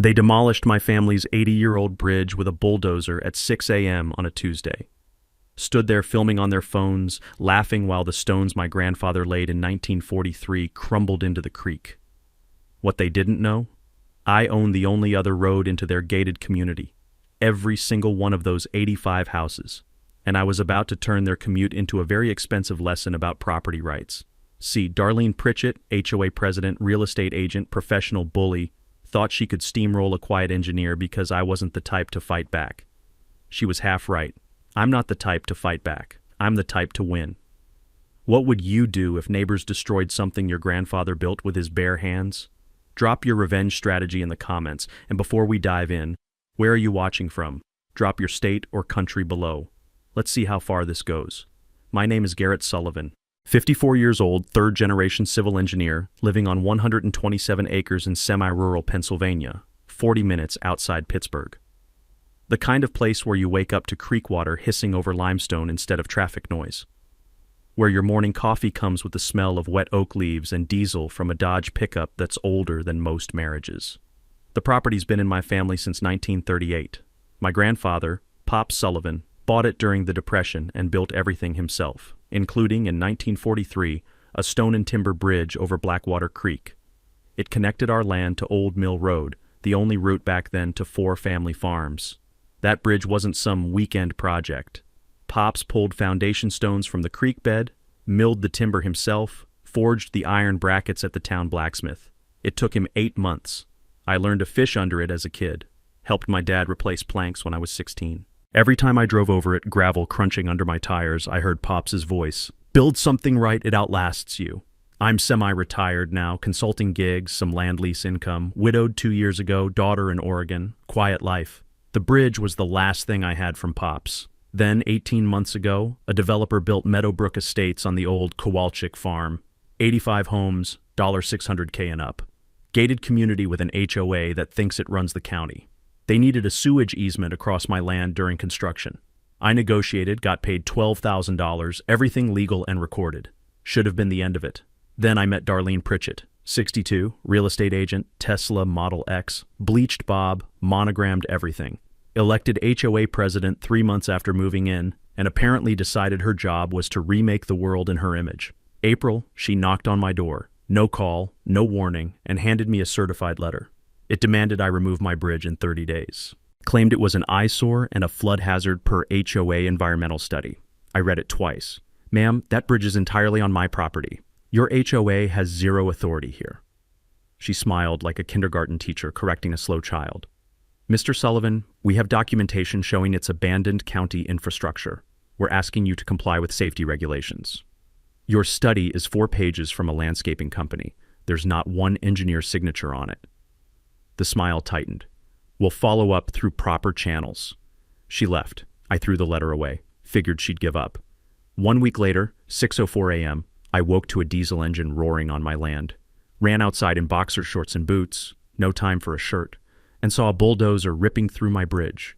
They demolished my family's 80-year-old bridge with a bulldozer at 6 a.m. on a Tuesday. Stood there filming on their phones, laughing while the stones my grandfather laid in 1943 crumbled into the creek. What they didn't know? I owned the only other road into their gated community. Every single one of those 85 houses. And I was about to turn their commute into a very expensive lesson about property rights. See, Darlene Pritchett, HOA president, real estate agent, professional bully, thought she could steamroll a quiet engineer because I wasn't the type to fight back. She was half right. I'm not the type to fight back. I'm the type to win. What would you do if neighbors destroyed something your grandfather built with his bare hands? Drop your revenge strategy in the comments, and before we dive in, where are you watching from? Drop your state or country below. Let's see how far this goes. My name is Garrett Sullivan, 54 years old, third-generation civil engineer, living on 127 acres in semi-rural Pennsylvania, 40 minutes outside Pittsburgh. The kind of place where you wake up to creek water hissing over limestone instead of traffic noise. Where your morning coffee comes with the smell of wet oak leaves and diesel from a Dodge pickup that's older than most marriages. The property's been in my family since 1938. My grandfather, Pop Sullivan, bought it during the Depression and built everything himself, including, in 1943, a stone and timber bridge over Blackwater Creek. It connected our land to Old Mill Road, the only route back then to 4 family farms. That bridge wasn't some weekend project. Pops pulled foundation stones from the creek bed, milled the timber himself, forged the iron brackets at the town blacksmith. It took him 8 months. I learned to fish under it as a kid. Helped my dad replace planks when I was 16. Every time I drove over it, gravel crunching under my tires, I heard Pops' voice. Build something right, it outlasts you. I'm semi-retired now, consulting gigs, some land lease income, widowed 2 years ago, daughter in Oregon, quiet life. The bridge was the last thing I had from Pops. Then, 18 months ago, a developer built Meadowbrook Estates on the old Kowalczyk farm. 85 homes, $600K and up. Gated community with an HOA that thinks it runs the county. They needed a sewage easement across my land during construction. I negotiated, got paid $12,000, everything legal and recorded. Should have been the end of it. Then I met Darlene Pritchett, 62, real estate agent, Tesla Model X, bleached bob, monogrammed everything. Elected HOA president 3 months after moving in, and apparently decided her job was to remake the world in her image. April, she knocked on my door. No call, no warning, and handed me a certified letter. It demanded I remove my bridge in 30 days. Claimed it was an eyesore and a flood hazard per HOA environmental study. I read it twice. Ma'am, that bridge is entirely on my property. Your HOA has zero authority here. She smiled like a kindergarten teacher correcting a slow child. Mr. Sullivan, we have documentation showing it's abandoned county infrastructure. We're asking you to comply with safety regulations. Your study is 4 pages from a landscaping company. There's not one engineer's signature on it. The smile tightened. We'll follow up through proper channels. She left. I threw the letter away. Figured she'd give up. 1 week later, 6:04 a.m., I woke to a diesel engine roaring on my land. Ran outside in boxer shorts and boots, no time for a shirt, and saw a bulldozer ripping through my bridge.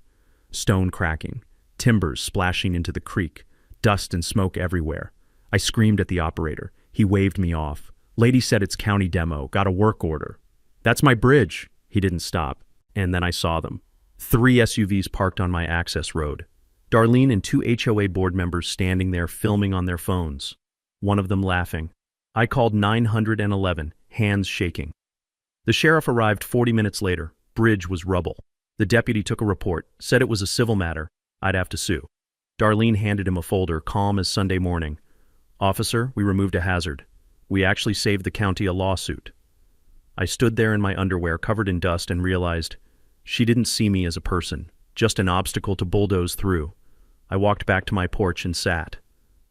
Stone cracking, timbers splashing into the creek, dust and smoke everywhere. I screamed at the operator. He waved me off. Lady said it's county demo, got a work order. That's my bridge. He didn't stop. And then I saw them. 3 SUVs parked on my access road. Darlene and 2 HOA board members standing there filming on their phones. One of them laughing. I called 911, hands shaking. The sheriff arrived 40 minutes later. Bridge was rubble. The deputy took a report, said it was a civil matter. I'd have to sue. Darlene handed him a folder, calm as Sunday morning. Officer, we removed a hazard. We actually saved the county a lawsuit. I stood there in my underwear, covered in dust, and realized she didn't see me as a person, just an obstacle to bulldoze through. I walked back to my porch and sat.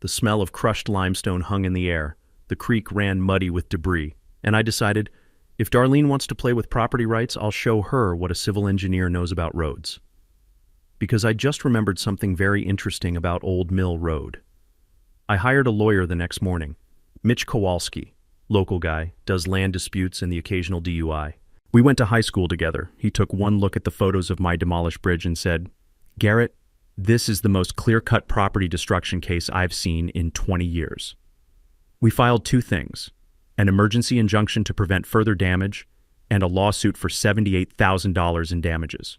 The smell of crushed limestone hung in the air. The creek ran muddy with debris, and I decided, if Darlene wants to play with property rights, I'll show her what a civil engineer knows about roads. Because I just remembered something very interesting about Old Mill Road. I hired a lawyer the next morning, Mitch Kowalski. Local guy, does land disputes and the occasional DUI. We went to high school together. He took one look at the photos of my demolished bridge and said, Garrett, this is the most clear-cut property destruction case I've seen in 20 years. We filed 2 things, an emergency injunction to prevent further damage and a lawsuit for $78,000 in damages.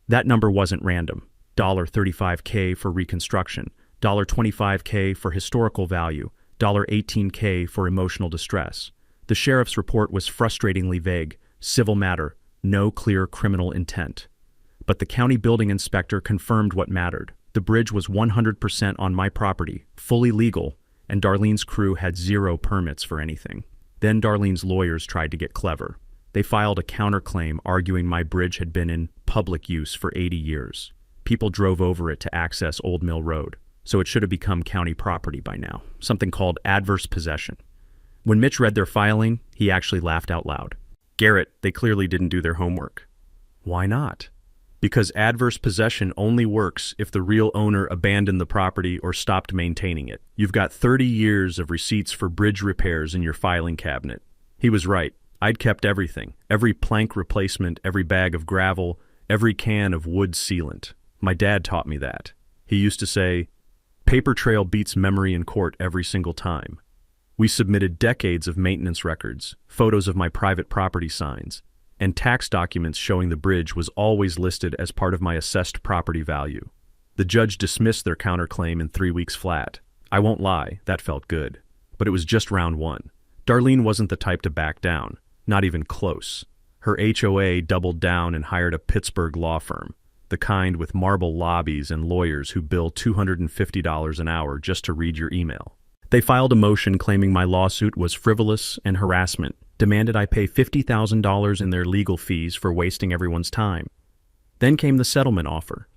That number wasn't random. $35K for reconstruction, $25K for historical value, $18K for emotional distress. The sheriff's report was frustratingly vague. Civil matter, no clear criminal intent. But the county building inspector confirmed what mattered. The bridge was 100% on my property, fully legal, and Darlene's crew had 0 permits for anything. Then Darlene's lawyers tried to get clever. They filed a counterclaim arguing my bridge had been in public use for 80 years. People drove over it to access Old Mill Road, so it should have become county property by now, something called adverse possession. When Mitch read their filing, he actually laughed out loud. Garrett, they clearly didn't do their homework. Why not? Because adverse possession only works if the real owner abandoned the property or stopped maintaining it. You've got 30 years of receipts for bridge repairs in your filing cabinet. He was right. I'd kept everything. Every plank replacement, every bag of gravel, every can of wood sealant. My dad taught me that. He used to say, paper trail beats memory in court every single time. We submitted decades of maintenance records, photos of my private property signs, and tax documents showing the bridge was always listed as part of my assessed property value. The judge dismissed their counterclaim in 3 weeks flat. I won't lie, that felt good. But it was just round one. Darlene wasn't the type to back down, not even close. Her HOA doubled down and hired a Pittsburgh law firm, the kind with marble lobbies and lawyers who bill $250 an hour just to read your email. They filed a motion claiming my lawsuit was frivolous and harassment, demanded I pay $50,000 in their legal fees for wasting everyone's time. Then came the settlement offer,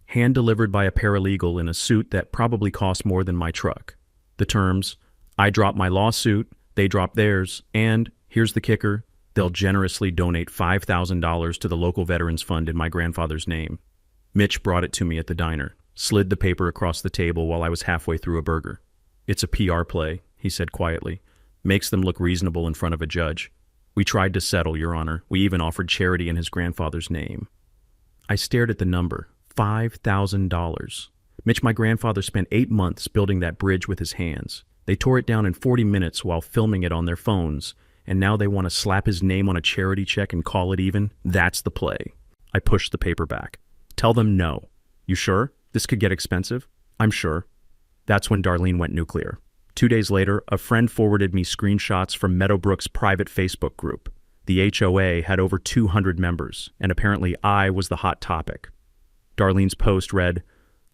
hand-delivered by a paralegal in a suit that probably cost more than my truck. The terms, I drop my lawsuit, they drop theirs, and, here's the kicker, they'll generously donate $5,000 to the local Veterans Fund in my grandfather's name. Mitch brought it to me at the diner, slid the paper across the table while I was halfway through a burger. It's a PR play, he said quietly. Makes them look reasonable in front of a judge. We tried to settle, Your Honor. We even offered charity in his grandfather's name. I stared at the number. $5,000. Mitch, my grandfather, spent 8 months building that bridge with his hands. They tore it down in 40 minutes while filming it on their phones, and now they want to slap his name on a charity check and call it even? That's the play. I pushed the paper back. Tell them no. You sure? This could get expensive? I'm sure. That's when Darlene went nuclear. 2 days later, a friend forwarded me screenshots from Meadowbrook's private Facebook group. The HOA had over 200 members, and apparently I was the hot topic. Darlene's post read,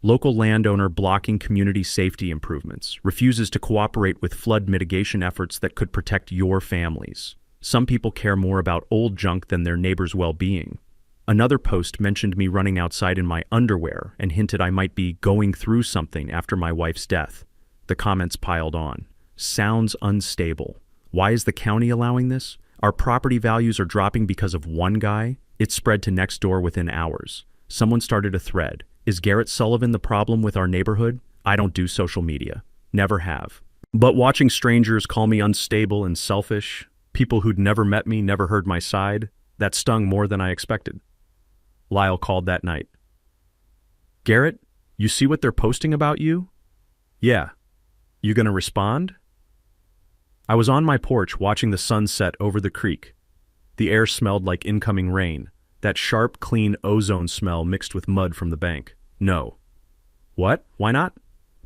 local landowner blocking community safety improvements, refuses to cooperate with flood mitigation efforts that could protect your families. Some people care more about old junk than their neighbor's well-being. Another post mentioned me running outside in my underwear and hinted I might be going through something after my wife's death. The comments piled on. Sounds unstable. Why is the county allowing this? Our property values are dropping because of one guy? It spread to next door within hours. Someone started a thread. Is Garrett Sullivan the problem with our neighborhood? I don't do social media. Never have. But watching strangers call me unstable and selfish, people who'd never met me, never heard my side, that stung more than I expected. Lyle called that night. Garrett, you see what they're posting about you? Yeah. You gonna respond? I was on my porch watching the sun set over the creek. The air smelled like incoming rain, that sharp, clean ozone smell mixed with mud from the bank. No. What? Why not?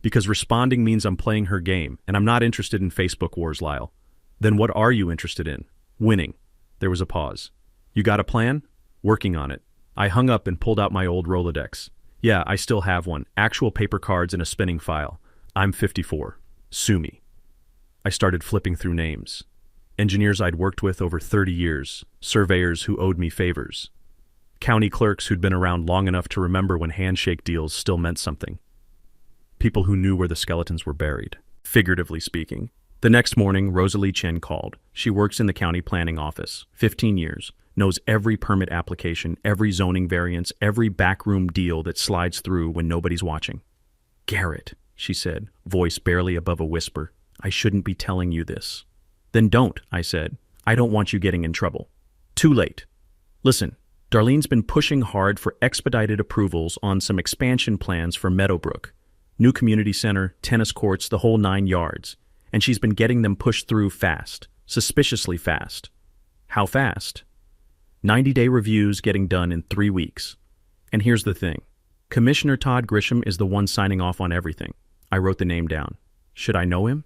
Because responding means I'm playing her game, and I'm not interested in Facebook wars, Lyle. Then what are you interested in? Winning. There was a pause. You got a plan? Working on it. I hung up and pulled out my old Rolodex. Yeah, I still have one. Actual paper cards in a spinning file. I'm 54. Sue me. I started flipping through names. Engineers I'd worked with over 30 years. Surveyors who owed me favors. County clerks who'd been around long enough to remember when handshake deals still meant something. People who knew where the skeletons were buried, figuratively speaking. The next morning, Rosalie Chen called. She works in the county planning office, 15 years, knows every permit application, every zoning variance, every backroom deal that slides through when nobody's watching. Garrett, she said, voice barely above a whisper, I shouldn't be telling you this. Then don't, I said. I don't want you getting in trouble. Too late. Listen, Darlene's been pushing hard for expedited approvals on some expansion plans for Meadowbrook. New community center, tennis courts, the whole 9 yards. And she's been getting them pushed through fast, suspiciously fast. How fast? 90-day reviews getting done in 3 weeks. And here's the thing. Commissioner Todd Grisham is the one signing off on everything. I wrote the name down. Should I know him?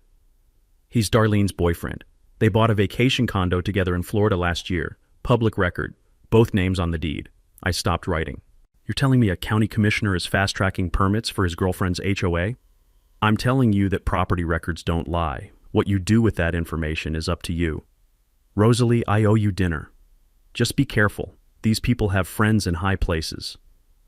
He's Darlene's boyfriend. They bought a vacation condo together in Florida last year. Public record. Both names on the deed. I stopped writing. You're telling me a county commissioner is fast-tracking permits for his girlfriend's HOA? I'm telling you that property records don't lie. What you do with that information is up to you. Rosalie, I owe you dinner. Just be careful. These people have friends in high places.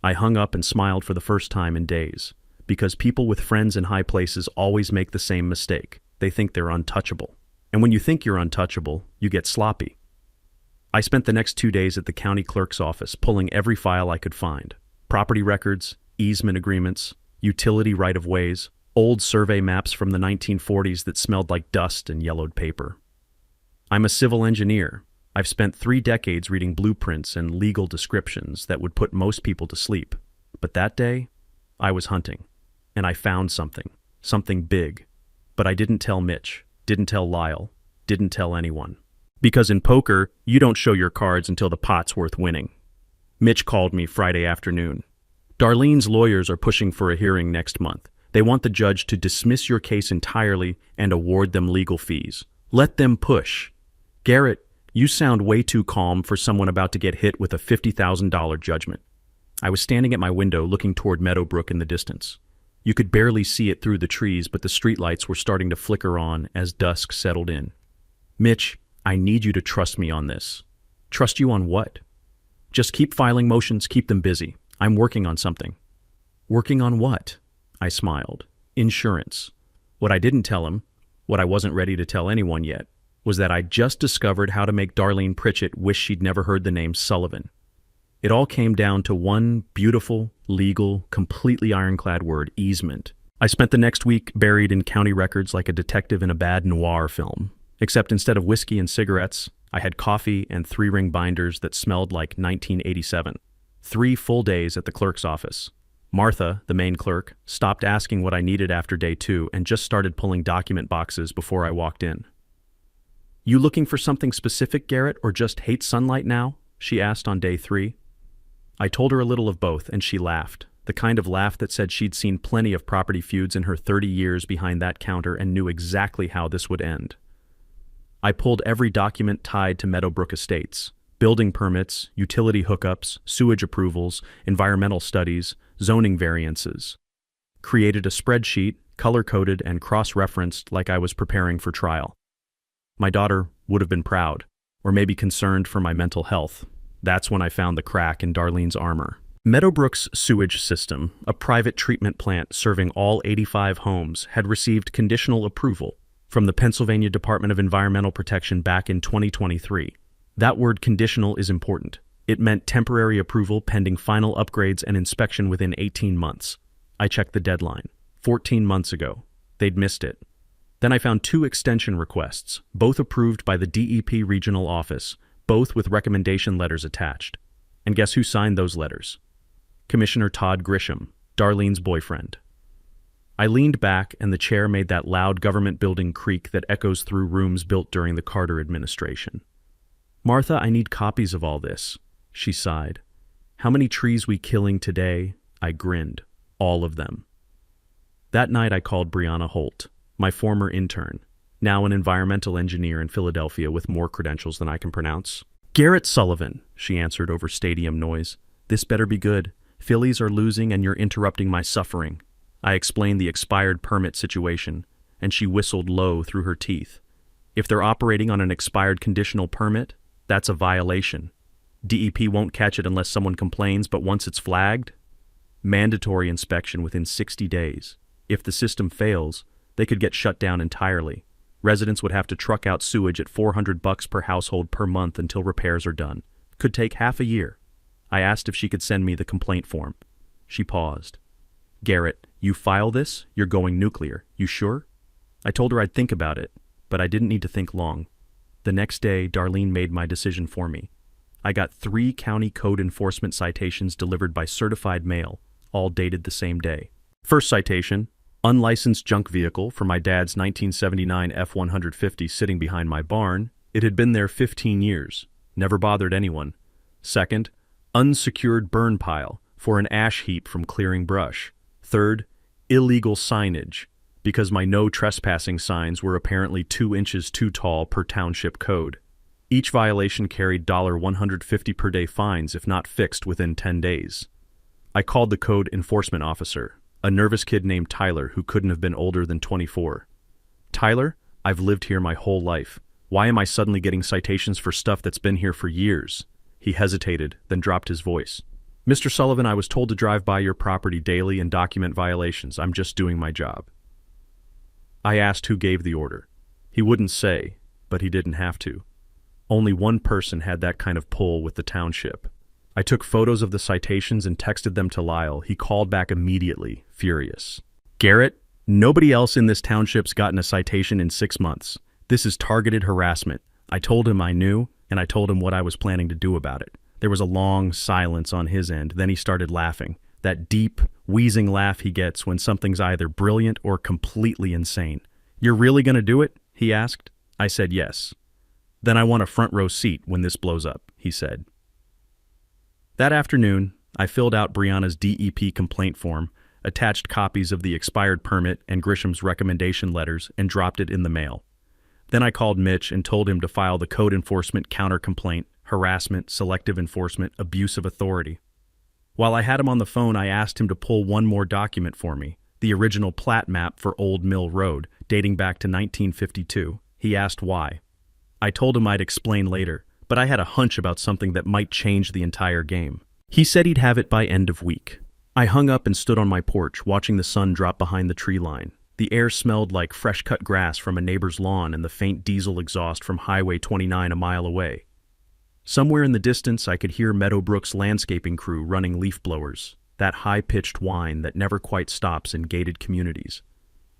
I hung up and smiled for the first time in days, because people with friends in high places always make the same mistake. They think they're untouchable. And when you think you're untouchable, you get sloppy. I spent the next 2 days at the county clerk's office pulling every file I could find. Property records, easement agreements, utility right-of-ways, old survey maps from the 1940s that smelled like dust and yellowed paper. I'm a civil engineer. I've spent 3 decades reading blueprints and legal descriptions that would put most people to sleep. But that day, I was hunting, and I found something big. But I didn't tell Mitch, didn't tell Lyle, didn't tell anyone. Because in poker, you don't show your cards until the pot's worth winning. Mitch called me Friday afternoon. Darlene's lawyers are pushing for a hearing next month. They want the judge to dismiss your case entirely and award them legal fees. Let them push. Garrett, you sound way too calm for someone about to get hit with a $50,000 judgment. I was standing at my window looking toward Meadowbrook in the distance. You could barely see it through the trees, but the streetlights were starting to flicker on as dusk settled in. Mitch, I need you to trust me on this. Trust you on what? Just keep filing motions, keep them busy. I'm working on something. Working on what? I smiled. Insurance. What I didn't tell him, what I wasn't ready to tell anyone yet, was that I just discovered how to make Darlene Pritchett wish she'd never heard the name Sullivan. It all came down to one beautiful, legal, completely ironclad word, easement. I spent the next week buried in county records like a detective in a bad noir film. Except instead of whiskey and cigarettes, I had coffee and 3-ring binders that smelled like 1987. 3 full days at the clerk's office. Martha, the main clerk, stopped asking what I needed after day 2 and just started pulling document boxes before I walked in. You looking for something specific, Garrett, or just hate sunlight now? She asked on day 3. I told her a little of both, and she laughed, the kind of laugh that said she'd seen plenty of property feuds in her 30 years behind that counter and knew exactly how this would end. I pulled every document tied to Meadowbrook Estates, building permits, utility hookups, sewage approvals, environmental studies, zoning variances. Created a spreadsheet, color-coded and cross-referenced like I was preparing for trial. My daughter would have been proud, or maybe concerned for my mental health. That's when I found the crack in Darlene's armor. Meadowbrook's sewage system, a private treatment plant serving all 85 homes, had received conditional approval from the Pennsylvania Department of Environmental Protection back in 2023. That word conditional is important. It meant temporary approval pending final upgrades and inspection within 18 months. I checked the deadline. 14 months ago. They'd missed it. Then I found 2 extension requests, both approved by the DEP regional office, both with recommendation letters attached. And guess who signed those letters? Commissioner Todd Grisham, Darlene's boyfriend. I leaned back and the chair made that loud government building creak that echoes through rooms built during the Carter administration. Martha, I need copies of all this, she sighed. How many trees we killing today? I grinned. All of them. That night I called Brianna Holt, my former intern, now an environmental engineer in Philadelphia with more credentials than I can pronounce. Garrett Sullivan, she answered over stadium noise. This better be good. Phillies are losing and you're interrupting my suffering. I explained the expired permit situation, and she whistled low through her teeth. If they're operating on an expired conditional permit, that's a violation. DEP won't catch it unless someone complains, but once it's flagged, mandatory inspection within 60 days. If the system fails, they could get shut down entirely. Residents would have to truck out sewage at $400 per household per month until repairs are done. Could take half a year. I asked if she could send me the complaint form. She paused. Garrett, you file this, you're going nuclear. You sure? I told her I'd think about it, but I didn't need to think long. The next day, Darlene made my decision for me. I got 3 county code enforcement citations delivered by certified mail, all dated the same day. First citation, unlicensed junk vehicle for my dad's 1979 F-150 sitting behind my barn. It had been there 15 years, never bothered anyone, Second, unsecured burn pile for an ash heap from clearing brush. Third, illegal signage, because my no trespassing signs were apparently 2 inches too tall per township code. Each violation carried $150 per day fines if not fixed within 10 days. I called the code enforcement officer, a nervous kid named Tyler who couldn't have been older than 24. Tyler, I've lived here my whole life. Why am I suddenly getting citations for stuff that's been here for years? He hesitated, then dropped his voice. Mr. Sullivan, I was told to drive by your property daily and document violations. I'm just doing my job. I asked who gave the order. He wouldn't say, but he didn't have to. Only one person had that kind of pull with the township. I took photos of the citations and texted them to Lyle. He called back immediately, furious. Garrett, nobody else in this township's gotten a citation in 6 months. This is targeted harassment. I told him I knew, and I told him what I was planning to do about it. There was a long silence on his end. Then he started laughing. That deep, wheezing laugh he gets when something's either brilliant or completely insane. You're really gonna do it? He asked. I said yes. Then I want a front row seat when this blows up, he said. That afternoon, I filled out Brianna's DEP complaint form, attached copies of the expired permit and Grisham's recommendation letters, and dropped it in the mail. Then I called Mitch and told him to file the code enforcement counter-complaint, harassment, selective enforcement, abuse of authority. While I had him on the phone, I asked him to pull one more document for me, the original plat map for Old Mill Road, dating back to 1952. He asked why. I told him I'd explain later, but I had a hunch about something that might change the entire game. He said he'd have it by end of week. I hung up and stood on my porch, watching the sun drop behind the tree line. The air smelled like fresh-cut grass from a neighbor's lawn and the faint diesel exhaust from Highway 29 a mile away. Somewhere in the distance, I could hear Meadowbrook's landscaping crew running leaf blowers, that high-pitched whine that never quite stops in gated communities.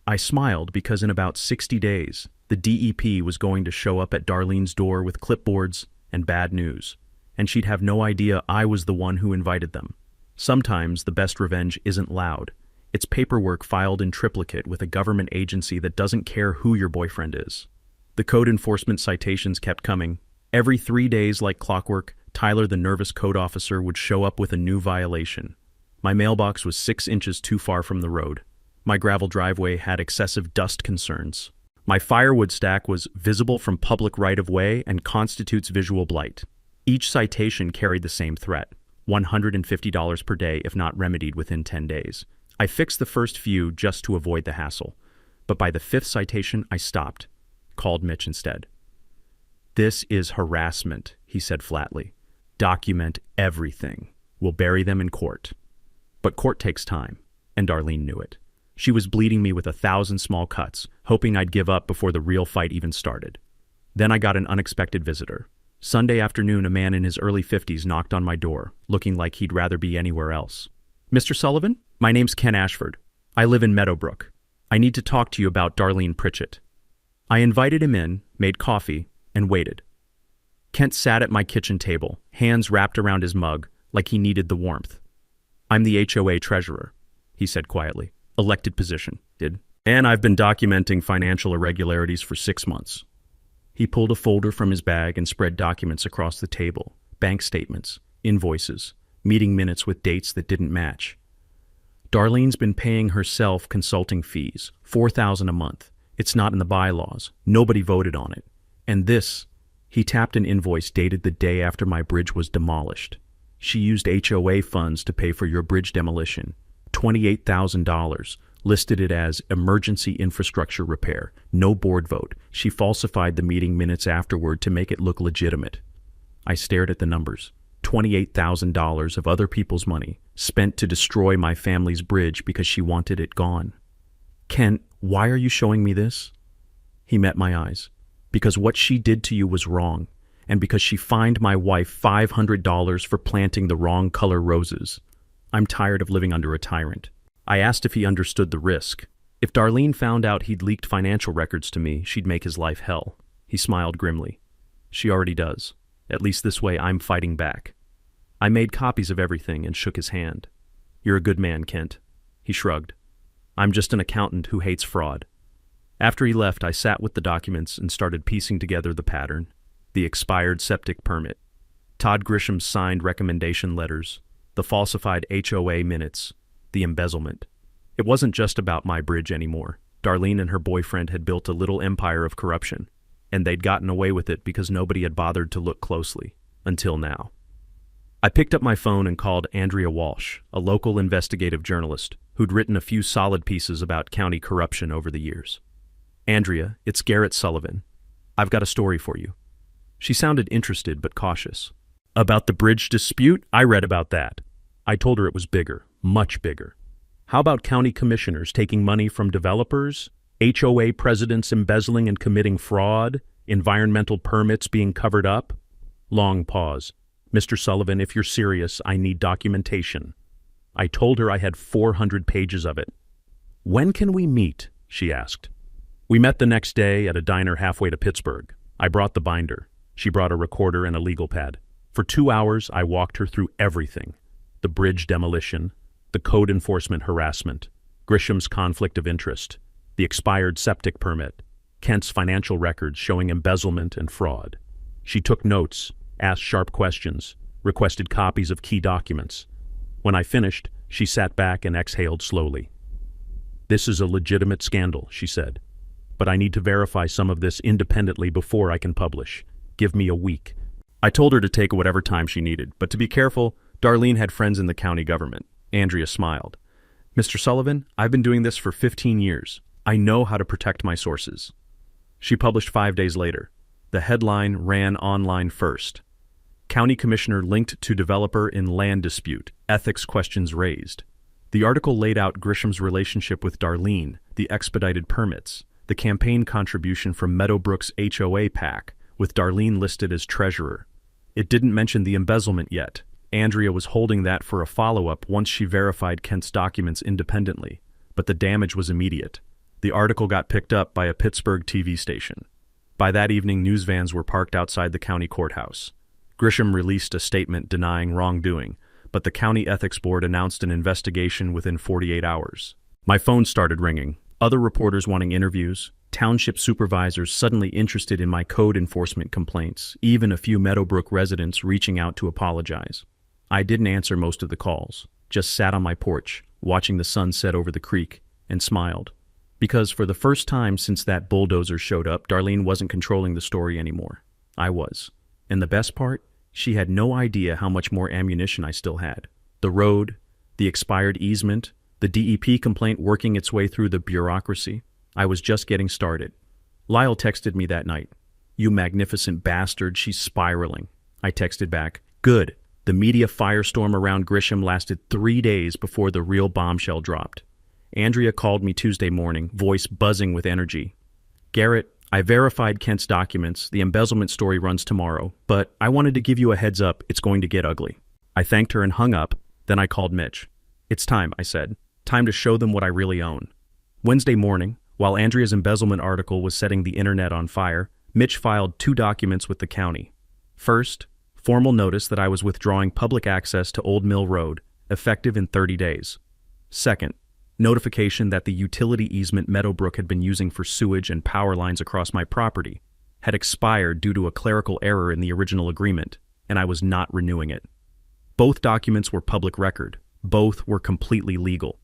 I smiled because in about 60 days, the DEP was going to show up at Darlene's door with clipboards and bad news, and she'd have no idea I was the one who invited them. Sometimes the best revenge isn't loud. It's paperwork filed in triplicate with a government agency that doesn't care who your boyfriend is. The code enforcement citations kept coming. Every 3 days, like clockwork, Tyler, the nervous code officer, would show up with a new violation. My mailbox was 6 inches too far from the road. My gravel driveway had excessive dust concerns. My firewood stack was visible from public right-of-way and constitutes visual blight. Each citation carried the same threat, $150 per day if not remedied within 10 days. I fixed the first few just to avoid the hassle, but by the 5th citation I stopped, called Mitch instead. This is harassment, he said flatly. Document everything. We'll bury them in court. But court takes time, and Darlene knew it. She was bleeding me with 1,000 small cuts, hoping I'd give up before the real fight even started. Then I got an unexpected visitor. Sunday afternoon, a man in his early 50s knocked on my door, looking like he'd rather be anywhere else. Mr. Sullivan, my name's Ken Ashford. I live in Meadowbrook. I need to talk to you about Darlene Pritchett. I invited him in, made coffee, and waited. Kent sat at my kitchen table, hands wrapped around his mug, like he needed the warmth. I'm the HOA treasurer, he said quietly. Elected position, and I've been documenting financial irregularities for 6 months. He pulled a folder from his bag and spread documents across the table, bank statements, invoices, meeting minutes with dates that didn't match. Darlene's been paying herself consulting fees, $4,000 a month. It's not in the bylaws. Nobody voted on it. And this, he tapped an invoice dated the day after my bridge was demolished. She used HOA funds to pay for your bridge demolition. $28,000, listed it as emergency infrastructure repair, no board vote. She falsified the meeting minutes afterward to make it look legitimate. I stared at the numbers. $28,000 of other people's money, spent to destroy my family's bridge because she wanted it gone. Kent, why are you showing me this? He met my eyes. Because what she did to you was wrong, and because she fined my wife $500 for planting the wrong color roses. I'm tired of living under a tyrant. I asked if he understood the risk. If Darlene found out he'd leaked financial records to me, she'd make his life hell. He smiled grimly. She already does. At least this way I'm fighting back. I made copies of everything and shook his hand. You're a good man, Kent. He shrugged. I'm just an accountant who hates fraud. After he left, I sat with the documents and started piecing together the pattern. The expired septic permit. Todd Grisham's signed recommendation letters, the falsified HOA minutes, the embezzlement. It wasn't just about my bridge anymore. Darlene and her boyfriend had built a little empire of corruption, and they'd gotten away with it because nobody had bothered to look closely, until now. I picked up my phone and called Andrea Walsh, a local investigative journalist who'd written a few solid pieces about county corruption over the years. "Andrea, it's Garrett Sullivan. I've got a story for you." She sounded interested but cautious. "About the bridge dispute? I read about that." I told her it was bigger, much bigger. "How about county commissioners taking money from developers, HOA presidents embezzling and committing fraud, environmental permits being covered up?" Long pause. "Mr. Sullivan, if you're serious, I need documentation." I told her I had 400 pages of it. "When can we meet?" she asked. We met the next day at a diner halfway to Pittsburgh. I brought the binder. She brought a recorder and a legal pad. For 2 hours, I walked her through everything. The bridge demolition, the code enforcement harassment, Grisham's conflict of interest, the expired septic permit, Kent's financial records showing embezzlement and fraud. She took notes, asked sharp questions, requested copies of key documents. When I finished, she sat back and exhaled slowly. "This is a legitimate scandal," she said. "But I need to verify some of this independently before I can publish. Give me a week." I told her to take whatever time she needed, but to be careful, Darlene had friends in the county government. Andrea smiled. "Mr. Sullivan, I've been doing this for 15 years. I know how to protect my sources." She published 5 days later. The headline ran online first. "County Commissioner linked to developer in land dispute. Ethics questions raised." The article laid out Grisham's relationship with Darlene, the expedited permits, the campaign contribution from Meadowbrook's HOA PAC, with Darlene listed as treasurer. It didn't mention the embezzlement yet. Andrea was holding that for a follow-up once she verified Kent's documents independently, but the damage was immediate. The article got picked up by a Pittsburgh TV station. By that evening, news vans were parked outside the county courthouse. Grisham released a statement denying wrongdoing, but the county ethics board announced an investigation within 48 hours. My phone started ringing. Other reporters wanting interviews, township supervisors suddenly interested in my code enforcement complaints, even a few Meadowbrook residents reaching out to apologize. I didn't answer most of the calls, just sat on my porch, watching the sun set over the creek, and smiled. Because for the first time since that bulldozer showed up, Darlene wasn't controlling the story anymore. I was. And the best part? She had no idea how much more ammunition I still had. The road, the expired easement, the DEP complaint working its way through the bureaucracy. I was just getting started. Lyle texted me that night. "You magnificent bastard, she's spiraling." I texted back, "Good. The media firestorm around Grisham lasted 3 days before the real bombshell dropped." Andrea called me Tuesday morning, voice buzzing with energy. "Garrett, I verified Kent's documents. The embezzlement story runs tomorrow, but I wanted to give you a heads up, it's going to get ugly." I thanked her and hung up. Then I called Mitch. "It's time," I said. "Time to show them what I really own." Wednesday morning, while Andrea's embezzlement article was setting the internet on fire, Mitch filed 2 documents with the county. First, formal notice that I was withdrawing public access to Old Mill Road, effective in 30 days. Second, notification that the utility easement Meadowbrook had been using for sewage and power lines across my property had expired due to a clerical error in the original agreement, and I was not renewing it. Both documents were public record. Both were completely legal.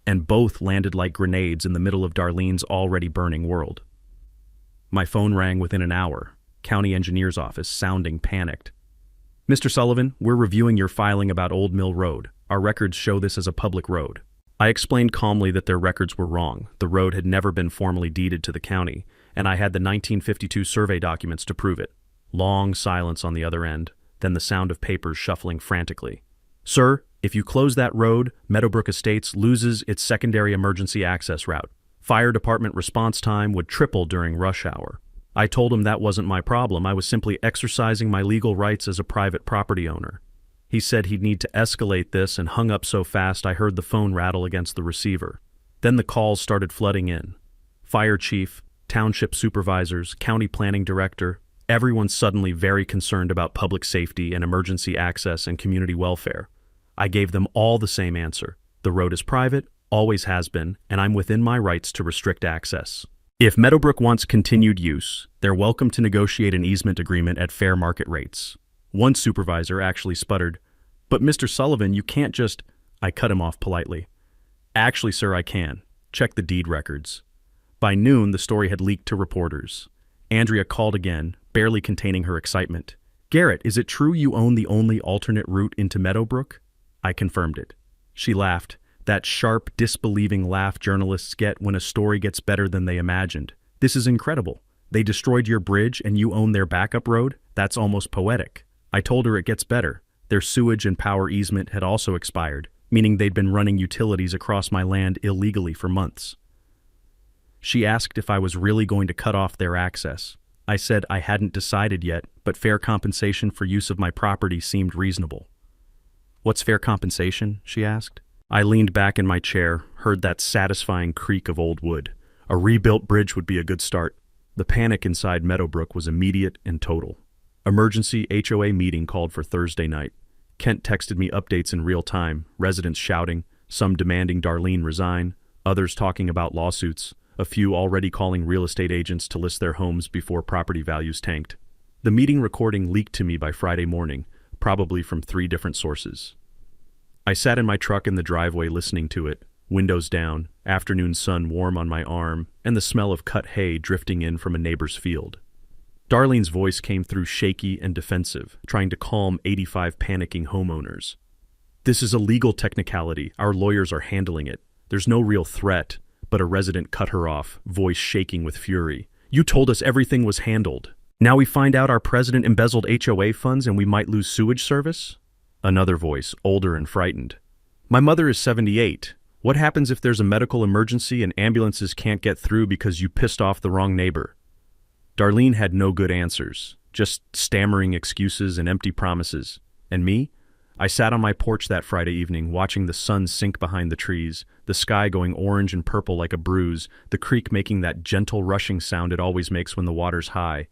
And both landed like grenades in the middle of Darlene's already burning world. My phone rang within an hour, county engineer's office sounding panicked. "Mr. Sullivan, we're reviewing your filing about Old Mill Road. Our records show this as a public road." I explained calmly that their records were wrong. The road had never been formally deeded to the county, and I had the 1952 survey documents to prove it. Long silence on the other end, then the sound of papers shuffling frantically. "Sir, if you close that road, Meadowbrook Estates loses its secondary emergency access route. Fire department response time would triple during rush hour." I told him that wasn't my problem. I was simply exercising my legal rights as a private property owner. He said he'd need to escalate this and hung up so fast I heard the phone rattle against the receiver. Then the calls started flooding in. Fire chief, township supervisors, county planning director, everyone suddenly very concerned about public safety and emergency access and community welfare. I gave them all the same answer. The road is private, always has been, and I'm within my rights to restrict access. If Meadowbrook wants continued use, they're welcome to negotiate an easement agreement at fair market rates. One supervisor actually sputtered, "But Mr. Sullivan, you can't just—" I cut him off politely. "Actually, sir, I can. Check the deed records." By noon, the story had leaked to reporters. Andrea called again, barely containing her excitement. "Garrett, is it true you own the only alternate route into Meadowbrook?" I confirmed it. She laughed, that sharp, disbelieving laugh journalists get when a story gets better than they imagined. "This is incredible. They destroyed your bridge and you own their backup road? That's almost poetic." I told her it gets better. Their sewage and power easement had also expired, meaning they'd been running utilities across my land illegally for months. She asked if I was really going to cut off their access. I said I hadn't decided yet, but fair compensation for use of my property seemed reasonable. "What's fair compensation?" she asked. I leaned back in my chair, heard that satisfying creak of old wood. A rebuilt bridge would be a good start. The panic inside Meadowbrook was immediate and total. Emergency HOA meeting called for Thursday night. Kent texted me updates in real time, residents shouting, some demanding Darlene resign, others talking about lawsuits, a few already calling real estate agents to list their homes before property values tanked. The meeting recording leaked to me by Friday morning, probably from 3 different sources. I sat in my truck in the driveway listening to it, windows down, afternoon sun warm on my arm, and the smell of cut hay drifting in from a neighbor's field. Darlene's voice came through shaky and defensive, trying to calm 85 panicking homeowners. "This is a legal technicality. Our lawyers are handling it. There's no real threat." But a resident cut her off, voice shaking with fury. "You told us everything was handled. Now we find out our president embezzled HOA funds and we might lose sewage service?" Another voice, older and frightened. "My mother is 78. What happens if there's a medical emergency and ambulances can't get through because you pissed off the wrong neighbor?" Darlene had no good answers, just stammering excuses and empty promises. And me? I sat on my porch that Friday evening, watching the sun sink behind the trees, the sky going orange and purple like a bruise, the creek making that gentle rushing sound it always makes when the water's high.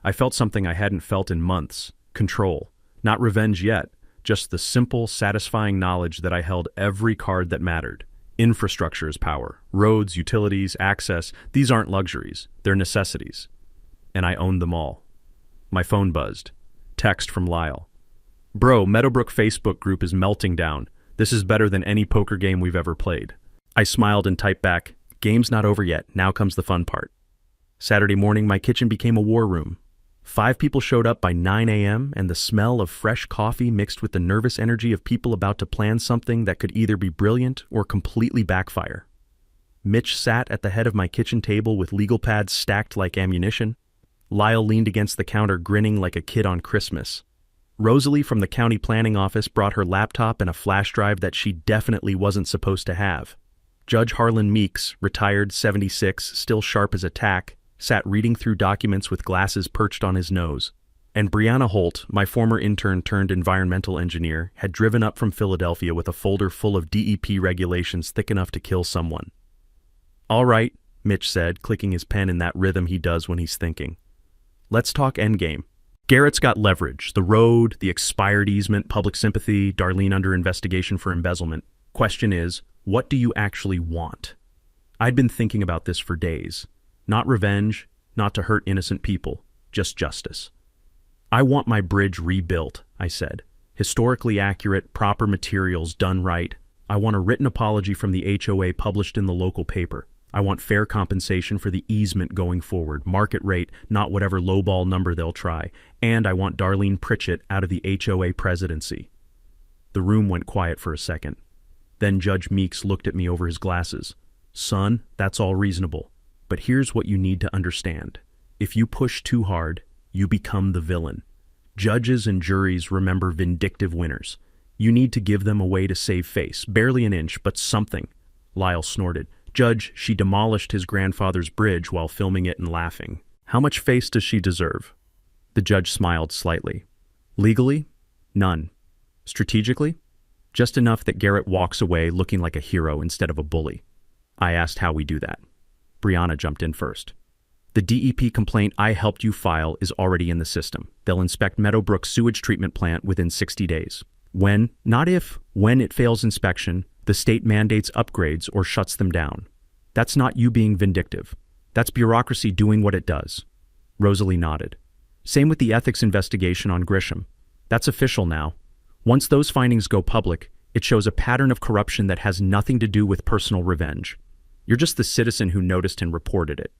I felt something I hadn't felt in months. Control. Not revenge yet, just the simple, satisfying knowledge that I held every card that mattered. Infrastructure is power. Roads, utilities, access, these aren't luxuries. They're necessities. And I owned them all. My phone buzzed. Text from Lyle. "Bro, Meadowbrook Facebook group is melting down. This is better than any poker game we've ever played." I smiled and typed back, "Game's not over yet. Now comes the fun part." Saturday morning, my kitchen became a war room. 5 people showed up by 9 a.m., and the smell of fresh coffee mixed with the nervous energy of people about to plan something that could either be brilliant or completely backfire. Mitch sat at the head of my kitchen table with legal pads stacked like ammunition. Lyle leaned against the counter grinning like a kid on Christmas. Rosalie from the county planning office brought her laptop and a flash drive that she definitely wasn't supposed to have. Judge Harlan Meeks, retired 76, still sharp as a tack, sat reading through documents with glasses perched on his nose. And Brianna Holt, my former intern turned environmental engineer, had driven up from Philadelphia with a folder full of DEP regulations thick enough to kill someone. "All right," Mitch said, clicking his pen in that rhythm he does when he's thinking. "Let's talk endgame. Garrett's got leverage, the road, the expired easement, public sympathy, Darlene under investigation for embezzlement. Question is, what do you actually want?" I'd been thinking about this for days. Not revenge, not to hurt innocent people, just justice. "I want my bridge rebuilt," I said. "Historically accurate, proper materials, done right. I want a written apology from the HOA published in the local paper. I want fair compensation for the easement going forward, market rate, not whatever lowball number they'll try. And I want Darlene Pritchett out of the HOA presidency." The room went quiet for a second. Then Judge Meeks looked at me over his glasses. "Son, that's all reasonable. But here's what you need to understand. If you push too hard, you become the villain. Judges and juries remember vindictive winners. You need to give them a way to save face, barely an inch, but something." Lyle snorted. "Judge, she demolished his grandfather's bridge while filming it and laughing. How much face does she deserve?" The judge smiled slightly. "Legally? None. Strategically? Just enough that Garrett walks away looking like a hero instead of a bully." I asked how we do that. Brianna jumped in first. "The DEP complaint I helped you file is already in the system. They'll inspect Meadowbrook's sewage treatment plant within 60 days. When, not if, when it fails inspection, the state mandates upgrades or shuts them down. That's not you being vindictive. That's bureaucracy doing what it does." Rosalie nodded. "Same with the ethics investigation on Grisham. That's official now. Once those findings go public, it shows a pattern of corruption that has nothing to do with personal revenge. You're just the citizen who noticed and reported it.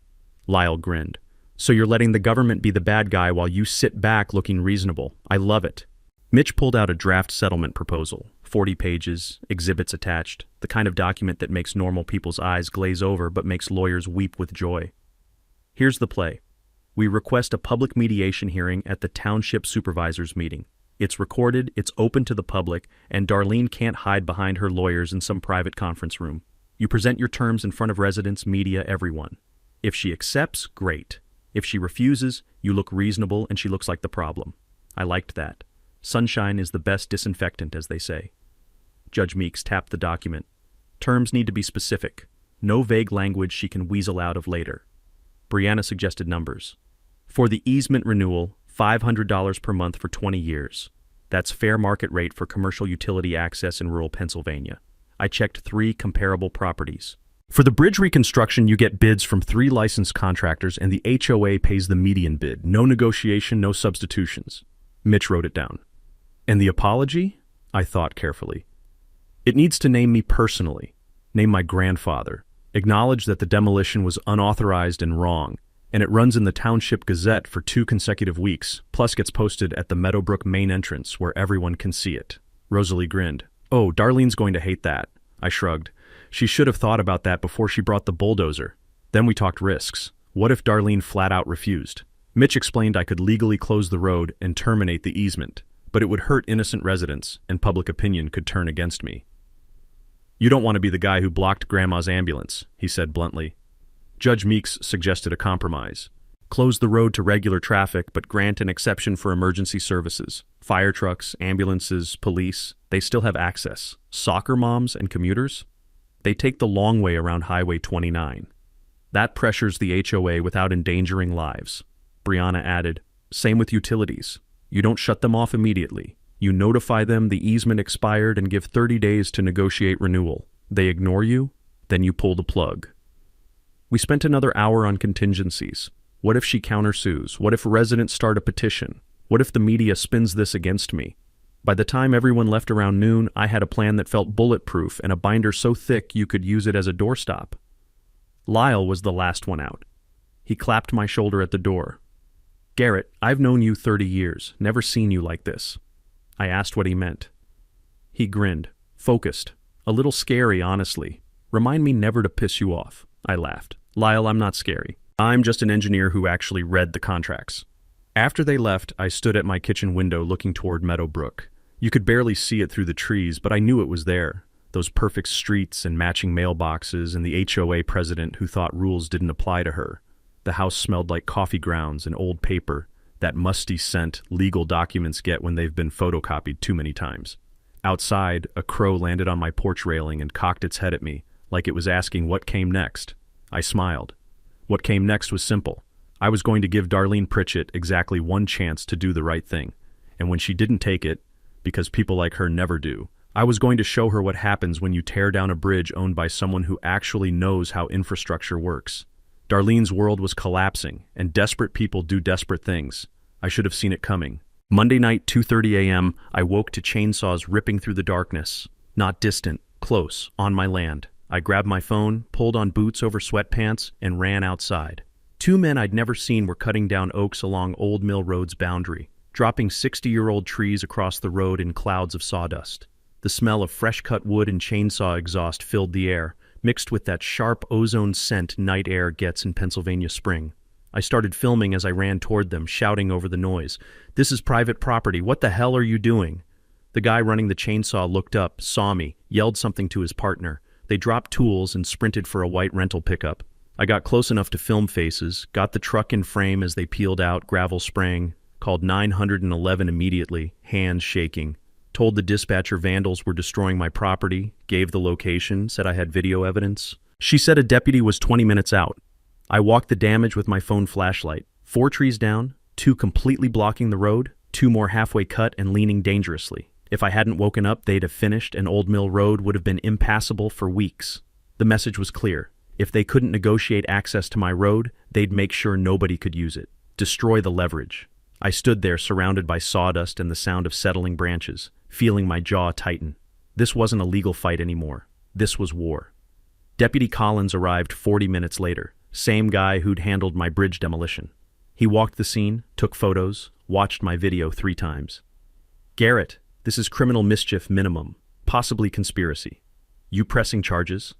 Lyle grinned. So you're letting the government be the bad guy while you sit back looking reasonable. I love it. Mitch pulled out a draft settlement proposal, 40 pages, exhibits attached, the kind of document that makes normal people's eyes glaze over but makes lawyers weep with joy. Here's the play. We request a public mediation hearing at the township supervisors meeting. It's recorded, it's open to the public, and Darlene can't hide behind her lawyers in some private conference room. You present your terms in front of residents, media, everyone. If she accepts, great. If she refuses, you look reasonable and she looks like the problem. I liked that. Sunshine is the best disinfectant, as they say. Judge Meeks tapped the document. Terms need to be specific. No vague language she can weasel out of later. Brianna suggested numbers. For the easement renewal, $500 per month for 20 years. That's fair market rate for commercial utility access in rural Pennsylvania. I checked 3 comparable properties. For the bridge reconstruction, you get bids from 3 licensed contractors and the HOA pays the median bid. No negotiation, no substitutions. Mitch wrote it down. And the apology? I thought carefully. It needs to name me personally, name my grandfather, acknowledge that the demolition was unauthorized and wrong, and it runs in the Township Gazette for 2 consecutive weeks, plus gets posted at the Meadowbrook main entrance where everyone can see it. Rosalie grinned. Oh, Darlene's going to hate that. I shrugged. She should have thought about that before she brought the bulldozer. Then we talked risks. What if Darlene flat out refused? Mitch explained I could legally close the road and terminate the easement, but it would hurt innocent residents, and public opinion could turn against me. You don't want to be the guy who blocked Grandma's ambulance, he said bluntly. Judge Meeks suggested a compromise. Close the road to regular traffic, but grant an exception for emergency services. Fire trucks, ambulances, police, they still have access. Soccer moms and commuters? They take the long way around Highway 29. That pressures the HOA without endangering lives. Brianna added, same with utilities. You don't shut them off immediately. You notify them the easement expired and give 30 days to negotiate renewal. They ignore you, then you pull the plug. We spent another hour on contingencies. What if she countersues? What if residents start a petition? What if the media spins this against me? By the time everyone left around noon, I had a plan that felt bulletproof and a binder so thick you could use it as a doorstop. Lyle was the last one out. He clapped my shoulder at the door. Garrett, I've known you 30 years, never seen you like this. I asked what he meant. He grinned, focused, a little scary, honestly. Remind me never to piss you off. I laughed. Lyle, I'm not scary. I'm just an engineer who actually read the contracts. After they left, I stood at my kitchen window looking toward Meadowbrook. You could barely see it through the trees, but I knew it was there. Those perfect streets and matching mailboxes and the HOA president who thought rules didn't apply to her. The house smelled like coffee grounds and old paper, that musty scent legal documents get when they've been photocopied too many times. Outside, a crow landed on my porch railing and cocked its head at me, like it was asking what came next. I smiled. What came next was simple. I was going to give Darlene Pritchett exactly one chance to do the right thing, and when she didn't take it, because people like her never do, I was going to show her what happens when you tear down a bridge owned by someone who actually knows how infrastructure works. Darlene's world was collapsing, and desperate people do desperate things. I should have seen it coming. Monday night, 2:30 a.m., I woke to chainsaws ripping through the darkness. Not distant, close, on my land. I grabbed my phone, pulled on boots over sweatpants, and ran outside. 2 men I'd never seen were cutting down oaks along Old Mill Road's boundary, dropping 60-year-old trees across the road in clouds of sawdust. The smell of fresh-cut wood and chainsaw exhaust filled the air, mixed with that sharp ozone scent night air gets in Pennsylvania spring. I started filming as I ran toward them, shouting over the noise. This is private property. What the hell are you doing? The guy running the chainsaw looked up, saw me, yelled something to his partner. They dropped tools and sprinted for a white rental pickup. I got close enough to film faces, got the truck in frame as they peeled out, gravel spraying, called 911 immediately, hands shaking. Told the dispatcher vandals were destroying my property, gave the location, said I had video evidence. She said a deputy was 20 minutes out. I walked the damage with my phone flashlight. 4 trees down, 2 completely blocking the road, 2 more halfway cut and leaning dangerously. If I hadn't woken up, they'd have finished and Old Mill Road would have been impassable for weeks. The message was clear. If they couldn't negotiate access to my road, they'd make sure nobody could use it. Destroy the leverage. I stood there surrounded by sawdust and the sound of settling branches, feeling my jaw tighten. This wasn't a legal fight anymore. This was war. Deputy Collins arrived 40 minutes later, same guy who'd handled my bridge demolition. He walked the scene, took photos, watched my video 3 times. "Garrett, this is criminal mischief minimum, possibly conspiracy. You pressing charges?"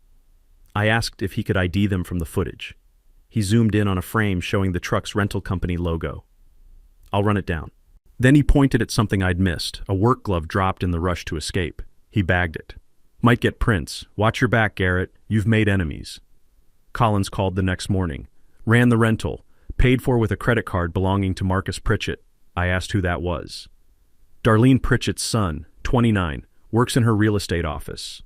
I asked if he could ID them from the footage. He zoomed in on a frame showing the truck's rental company logo. "I'll run it down." Then he pointed at something I'd missed, a work glove dropped in the rush to escape. He bagged it. "Might get prints. Watch your back, Garrett. You've made enemies." Collins called the next morning. "Ran the rental. Paid for with a credit card belonging to Marcus Pritchett." I asked who that was. "Darlene Pritchett's son, 29, works in her real estate office."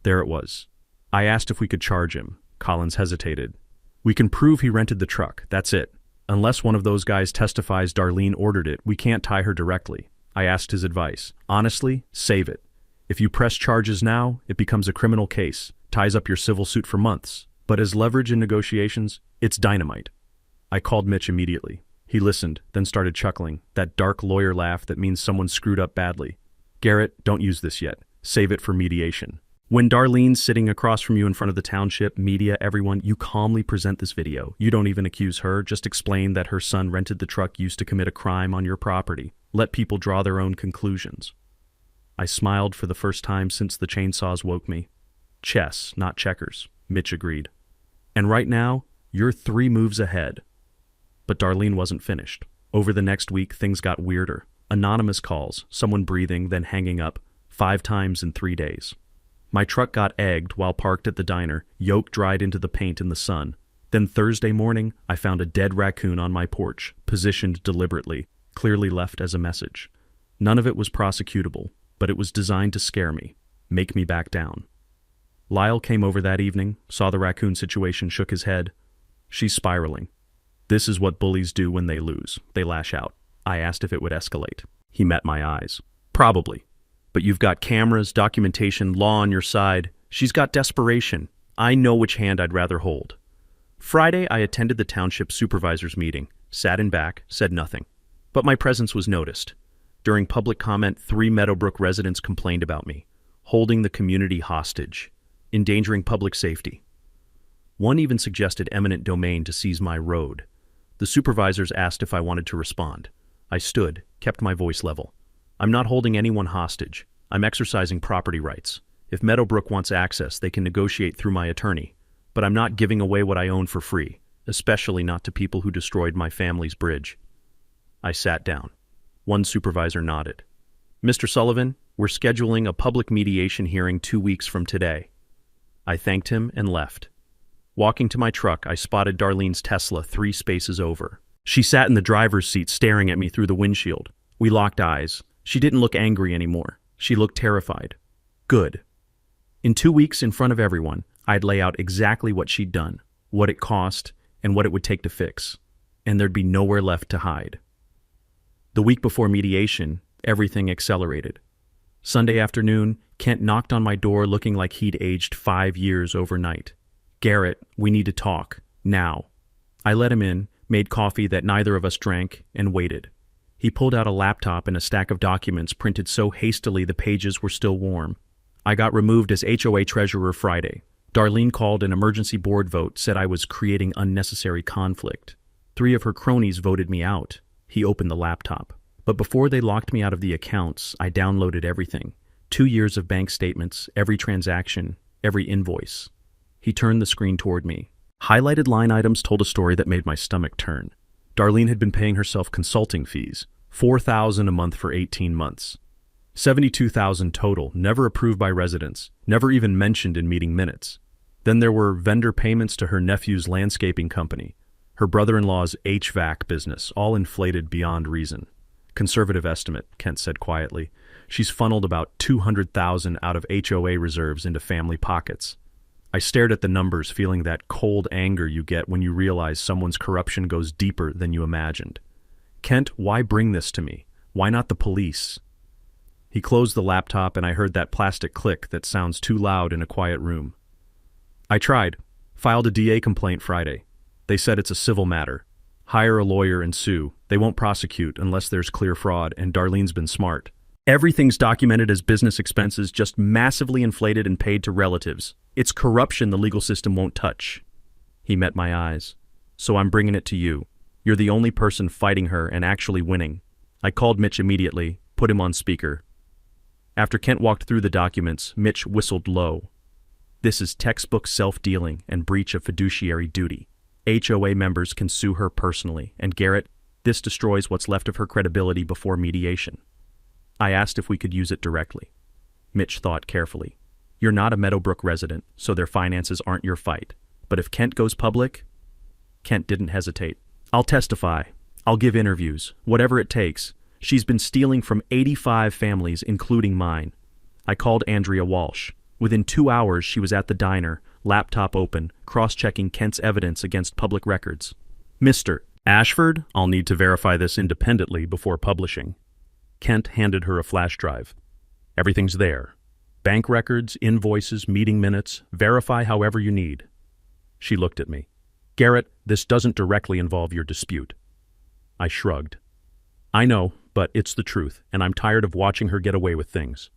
There it was. I asked if we could charge him. Collins hesitated. "We can prove he rented the truck, that's it. Unless one of those guys testifies Darlene ordered it, we can't tie her directly." I asked his advice. "Honestly, save it. If you press charges now, it becomes a criminal case, ties up your civil suit for months. But as leverage in negotiations, it's dynamite." I called Mitch immediately. He listened, then started chuckling, that dark lawyer laugh that means someone screwed up badly. "Garrett, don't use this yet. Save it for mediation. When Darlene's sitting across from you in front of the township, media, everyone, you calmly present this video. You don't even accuse her, just explain that her son rented the truck used to commit a crime on your property. Let people draw their own conclusions." I smiled for the first time since the chainsaws woke me. "Chess, not checkers," Mitch agreed. "And right now, you're 3 moves ahead." But Darlene wasn't finished. Over the next week, things got weirder. Anonymous calls, someone breathing, then hanging up, 5 times in 3 days. My truck got egged while parked at the diner, yolk dried into the paint in the sun. Then Thursday morning, I found a dead raccoon on my porch, positioned deliberately, clearly left as a message. None of it was prosecutable, but it was designed to scare me, make me back down. Lyle came over that evening, saw the raccoon situation, shook his head. "She's spiraling. This is what bullies do when they lose. They lash out." I asked if it would escalate. He met my eyes. "Probably. But you've got cameras, documentation, law on your side. She's got desperation. I know which hand I'd rather hold." Friday, I attended the township supervisors meeting, sat in back, said nothing. But my presence was noticed. During public comment, 3 Meadowbrook residents complained about me, holding the community hostage, endangering public safety. One even suggested eminent domain to seize my road. The supervisors asked if I wanted to respond. I stood, kept my voice level. "I'm not holding anyone hostage. I'm exercising property rights. If Meadowbrook wants access, they can negotiate through my attorney. But I'm not giving away what I own for free, especially not to people who destroyed my family's bridge." I sat down. One supervisor nodded. "Mr. Sullivan, we're scheduling a public mediation hearing 2 weeks from today." I thanked him and left. Walking to my truck, I spotted Darlene's Tesla 3 spaces over. She sat in the driver's seat staring at me through the windshield. We locked eyes. She didn't look angry anymore. She looked terrified. Good. In 2 weeks, in front of everyone, I'd lay out exactly what she'd done, what it cost, and what it would take to fix. And there'd be nowhere left to hide. The week before mediation, everything accelerated. Sunday afternoon, Kent knocked on my door looking like he'd aged 5 years overnight. "Garrett, we need to talk. Now." I let him in, made coffee that neither of us drank, and waited. He pulled out a laptop and a stack of documents printed so hastily the pages were still warm. I got removed as HOA treasurer Friday. Darlene called an emergency board vote, said I was creating unnecessary conflict. 3 of her cronies voted me out. He opened the laptop. But before they locked me out of the accounts, I downloaded everything. 2 years of bank statements, every transaction, every invoice. He turned the screen toward me. Highlighted line items told a story that made my stomach turn. Darlene had been paying herself consulting fees, $4,000 a month for 18 months. $72,000 total, never approved by residents, never even mentioned in meeting minutes. Then there were vendor payments to her nephew's landscaping company, her brother-in-law's HVAC business, all inflated beyond reason. "Conservative estimate," Kent said quietly. "She's funneled about $200,000 out of HOA reserves into family pockets." I stared at the numbers, feeling that cold anger you get when you realize someone's corruption goes deeper than you imagined. "Kent, why bring this to me? Why not the police?" He closed the laptop and I heard that plastic click that sounds too loud in a quiet room. "I tried. Filed a DA complaint Friday. They said it's a civil matter. Hire a lawyer and sue. They won't prosecute unless there's clear fraud, and Darlene's been smart. Everything's documented as business expenses, just massively inflated and paid to relatives. It's corruption the legal system won't touch. He met my eyes. So I'm bringing it to you. You're the only person fighting her and actually winning. I called Mitch immediately, put him on speaker. After Kent walked through the documents, Mitch whistled low. This is textbook self-dealing and breach of fiduciary duty. HOA members can sue her personally, and Garrett, this destroys what's left of her credibility before mediation. I asked if we could use it directly. Mitch thought carefully. You're not a Meadowbrook resident, so their finances aren't your fight. But if Kent goes public... Kent didn't hesitate. I'll testify. I'll give interviews. Whatever it takes. She's been stealing from 85 families, including mine. I called Andrea Walsh. Within 2 hours, she was at the diner, laptop open, cross-checking Kent's evidence against public records. Mr. Ashford, I'll need to verify this independently before publishing. Kent handed her a flash drive. Everything's there. Bank records, invoices, meeting minutes. Verify however you need. She looked at me. Garrett, this doesn't directly involve your dispute. I shrugged. I know, but it's the truth, and I'm tired of watching her get away with things.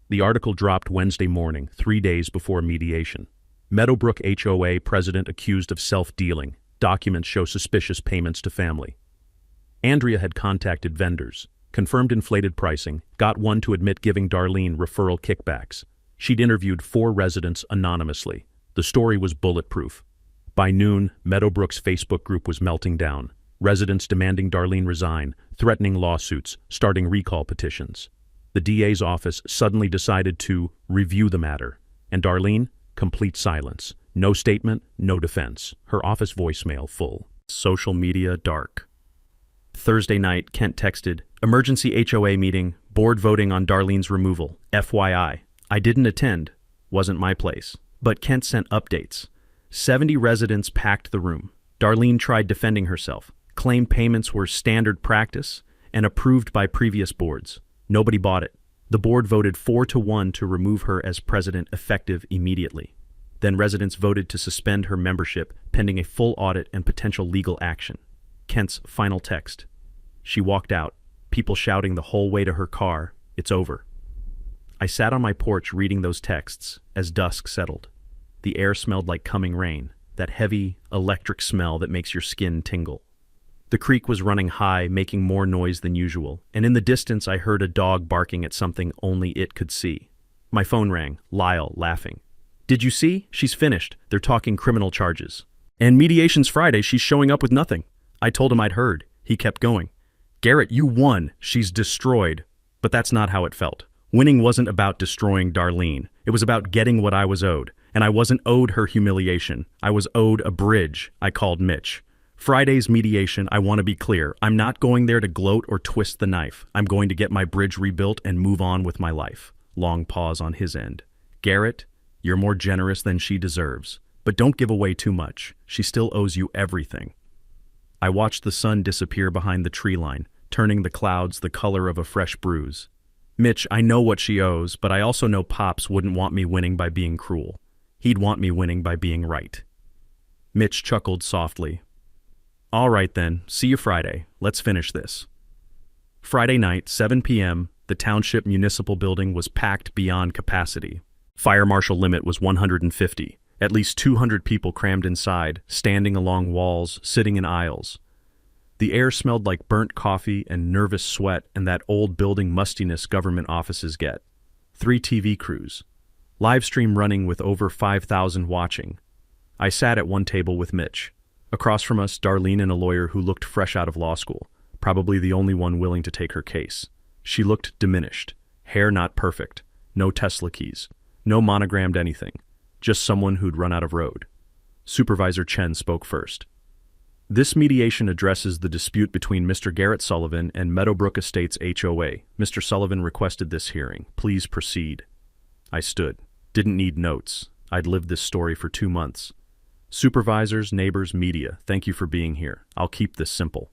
The article dropped Wednesday morning, 3 days before mediation. Meadowbrook HOA president accused of self-dealing. Documents show suspicious payments to family. Andrea had contacted vendors, confirmed inflated pricing, got one to admit giving Darlene referral kickbacks. She'd interviewed 4 residents anonymously. The story was bulletproof. By noon, Meadowbrook's Facebook group was melting down. Residents demanding Darlene resign, threatening lawsuits, starting recall petitions. The DA's office suddenly decided to review the matter. And Darlene? Complete silence. No statement, no defense. Her office voicemail full. Social media dark. Thursday night, Kent texted, emergency HOA meeting, board voting on Darlene's removal. FYI. I didn't attend. Wasn't my place. But Kent sent updates. 70 residents packed the room. Darlene tried defending herself, claimed payments were standard practice and approved by previous boards. Nobody bought it. The board voted 4-1 to remove her as president effective immediately. Then residents voted to suspend her membership pending a full audit and potential legal action. Kent's final text. She walked out, people shouting the whole way to her car, "It's over." I sat on my porch reading those texts as dusk settled. The air smelled like coming rain, that heavy, electric smell that makes your skin tingle. The creek was running high, making more noise than usual, and in the distance I heard a dog barking at something only it could see. My phone rang, Lyle laughing. "Did you see? She's finished. They're talking criminal charges. And mediation's Friday, she's showing up with nothing." I told him I'd heard. He kept going. "Garrett, you won. She's destroyed." But that's not how it felt. Winning wasn't about destroying Darlene. It was about getting what I was owed. And I wasn't owed her humiliation. I was owed a bridge. I called Mitch. Friday's mediation, I want to be clear. I'm not going there to gloat or twist the knife. I'm going to get my bridge rebuilt and move on with my life. Long pause on his end. Garrett, you're more generous than she deserves. But don't give away too much. She still owes you everything. I watched the sun disappear behind the tree line, turning the clouds the color of a fresh bruise. Mitch, I know what she owes, but I also know Pops wouldn't want me winning by being cruel. He'd want me winning by being right. Mitch chuckled softly. All right then, see you Friday. Let's finish this. Friday night, 7 p.m., the township municipal building was packed beyond capacity. Fire marshal limit was 150. At least 200 people crammed inside, standing along walls, sitting in aisles. The air smelled like burnt coffee and nervous sweat and that old building mustiness government offices get. 3 TV crews. Live stream running with over 5,000 watching. I sat at one table with Mitch. Across from us, Darlene and a lawyer who looked fresh out of law school, probably the only one willing to take her case. She looked diminished. Hair not perfect. No Tesla keys. No monogrammed anything. Just someone who'd run out of road. Supervisor Chen spoke first. This mediation addresses the dispute between Mr. Garrett Sullivan and Meadowbrook Estates HOA. Mr. Sullivan requested this hearing. Please proceed. I stood. Didn't need notes. I'd lived this story for 2 months. Supervisors, neighbors, media, thank you for being here. I'll keep this simple.